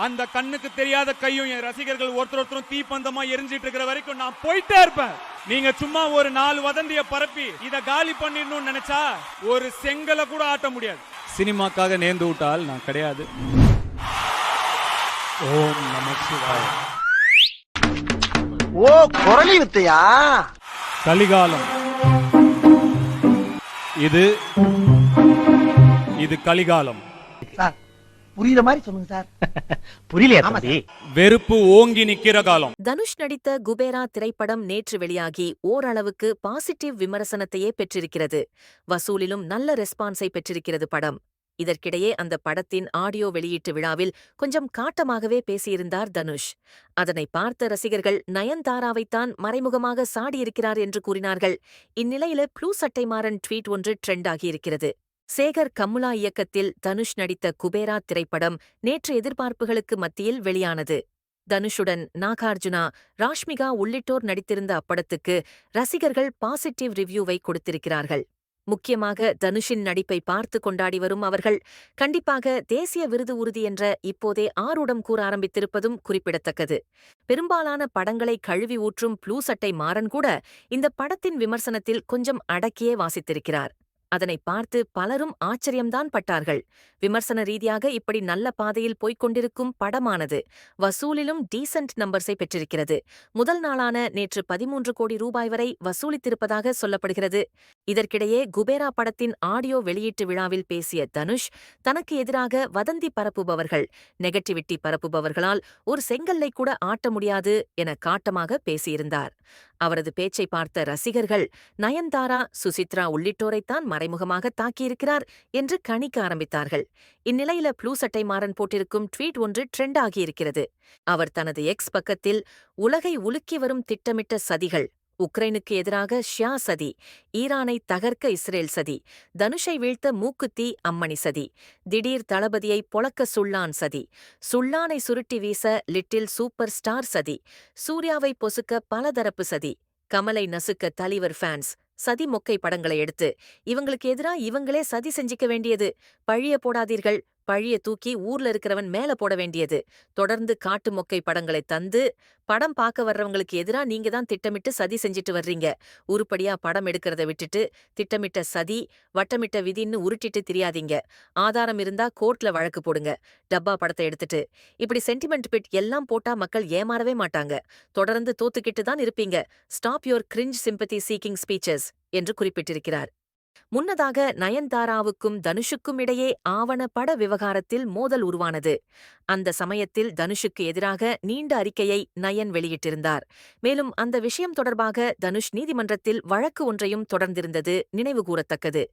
அந்த கண்ணுக்கு தெரியாத கையும் என் ரசிகர்கள் ஒருத்தரும் தீப்பந்தமா எரிஞ்சிட்டு இருக்கிற வரைக்கும் நான் போயிட்டே இருப்பேன். நீங்க சும்மா ஒரு 4 வதந்திய பரப்பி இத காலி பண்ணிடணும்னு நினைச்சா ஒரு செங்கலை கூட ஆட்ட முடியாது. சினிமாக்காக நேர்ந்து விட்டால் நான் கிடையாது. ஓம் நம சிவாய. ஓ குரலி வித்தையா? கலிகாலம் இது கலிகாலம். சார் புரியுற மாதிரி சொல்லுங்க சார். புரியலையா தம்பி? வெறுப்பு ஓங்கி நிக்கிற காலம். தனுஷ் நடித்த குபேரா திரைப்படம் நேற்று வெளியாகி ஓரளவுக்கு பாசிட்டிவ் விமர்சனத்தையே பெற்றிருக்கிறது. வசூலிலும் நல்ல ரெஸ்பான்ஸை பெற்றிருக்கிறது படம். இதற்கிடையே அந்த படத்தின் ஆடியோ வெளியீட்டு விழாவில் கொஞ்சம் காட்டமாகவே பேசியிருந்தார் தனுஷ். அதனை பார்த்த ரசிகர்கள் நயன்தாராவைத்தான் மறைமுகமாக சாடியிருக்கிறார் என்று கூறினார்கள். இந்நிலையில ப்ளூ சட்டை மாறன் ட்வீட் ஒன்று ட்ரெண்ட் ஆகியிருக்கிறது. சேகர் கம்முலா இயக்கத்தில் தனுஷ் நடித்த குபேரா திரைப்படம் நேற்று எதிர்பார்ப்புகளுக்கு மத்தியில் வெளியானது. தனுஷுடன் நாகார்ஜுனா, ராஷ்மிகா உள்ளிட்டோர் நடித்திருந்த அப்படத்துக்கு ரசிகர்கள் பாசிட்டிவ் ரிவ்யூவை கொடுத்திருக்கிறார்கள். முக்கியமாக தனுஷின் நடிப்பை பார்த்து கொண்டாடி வரும் அவர்கள் கண்டிப்பாக தேசிய விருது உறுதி என்ற இப்போதே ஆரூடம் கூற ஆரம்பித்திருப்பதும் குறிப்பிடத்தக்கது. பெரும்பாலான படங்களை கழுவி ஊற்றும் ப்ளூ சட்டை மாறன் கூட இந்த படத்தின் விமர்சனத்தில் கொஞ்சம் அடக்கியே வாசித்திருக்கிறார். அதனை பார்த்து பலரும் ஆச்சரியம்தான் பட்டார்கள். விமர்சன ரீதியாக இப்படி நல்ல பாதையில் போய்க் கொண்டிருக்கும் படமானது வசூலிலும் டீசன்ட் நம்பர்ஸை பெற்றிருக்கிறது. முதல் நாளான நேற்று 13 கோடி ரூபாய் வரை வசூலித்திருப்பதாக சொல்லப்படுகிறது. இதற்கிடையே குபேரா படத்தின் ஆடியோ வெளியீட்டு விழாவில் பேசிய தனுஷ் தனக்கு எதிராக வதந்தி பரப்புபவர்கள், நெகட்டிவிட்டி பரப்புபவர்களால் ஒரு செங்கல்லை கூட ஆட்ட முடியாது என காட்டமாக பேசியிருந்தார். அவரது பேச்சை பார்த்த ரசிகர்கள் நயன்தாரா, சுசித்ரா உள்ளிட்டோரைத்தான் மறைமுகமாக தாக்கியிருக்கிறார் என்று கணிக்க ஆரம்பித்தார்கள். இந்நிலையில ப்ளூ சட்டை மாறன் போட்டிருக்கும் ட்வீட் ஒன்று ட்ரெண்ட் ஆகியிருக்கிறது. அவர் தனது எக்ஸ் பக்கத்தில் உலகை உலுக்கி வரும் திட்டமிட்ட சதிகள், உக்ரைனுக்கு எதிராக ஷியா சதி, ஈரானை தகர்க்க இஸ்ரேல் சதி, தனுஷை வீழ்த்த மூக்குத்தி அம்மணி சதி, திடீர் தளபதியை பொளக்க சுள்ளான் சதி, சுள்ளானை சுருட்டி வீச லிட்டில் சூப்பர் ஸ்டார் சதி, சூர்யாவை பொசுக்க பலதரப்பு சதி, கமலை நசுக்க தலைவர் ஃபேன்ஸ், சதி மொக்கை படங்களை எடுத்து இவங்களுக்கு எதிரா இவங்களே சதி செஞ்சிக்க வேண்டியது, பழிய போடாதீர்கள், பழிய தூக்கி ஊர்ல இருக்கிறவன் மேல போட வேண்டியது, தொடர்ந்து காட்டு மொக்கை படங்களை தந்து படம் பார்க்க வர்றவங்களுக்கு எதிரா நீங்க தான் திட்டமிட்டு சதி செஞ்சிட்டு வர்றீங்க, உருப்படியா படம் எடுக்கிறத விட்டுட்டு திட்டமிட்ட சதி, வட்டமிட்ட விதின்னு உருட்டிட்டு திரியாதீங்க, ஆதாரம் இருந்தா கோர்ட்ல வழக்கு போடுங்க, டப்பா படத்தை எடுத்துட்டு இப்படி சென்டிமெண்ட் பிட் எல்லாம் போட்டா மக்கள் ஏமாறவே மாட்டாங்க, தொடர்ந்து தோத்துக்கிட்டு தான் இருப்பீங்க, stop your cringe sympathy seeking speeches என்று குறிப்பிட்டிருக்கிறார். முன்னதாக நயன்தாராவுக்கும் தனுஷுக்கும் இடையே ஆவண பட விவகாரத்தில் மோதல் உருவானது. அந்த சமயத்தில் தனுஷுக்கு எதிராக நீண்ட அறிக்கையை நயன் வெளியிட்டிருந்தார். மேலும் அந்த விஷயம் தொடர்பாக தனுஷ் நீதிமன்றத்தில் வழக்கு ஒன்றையும் தொடர்ந்திருந்தது நினைவுகூரத்தக்கது.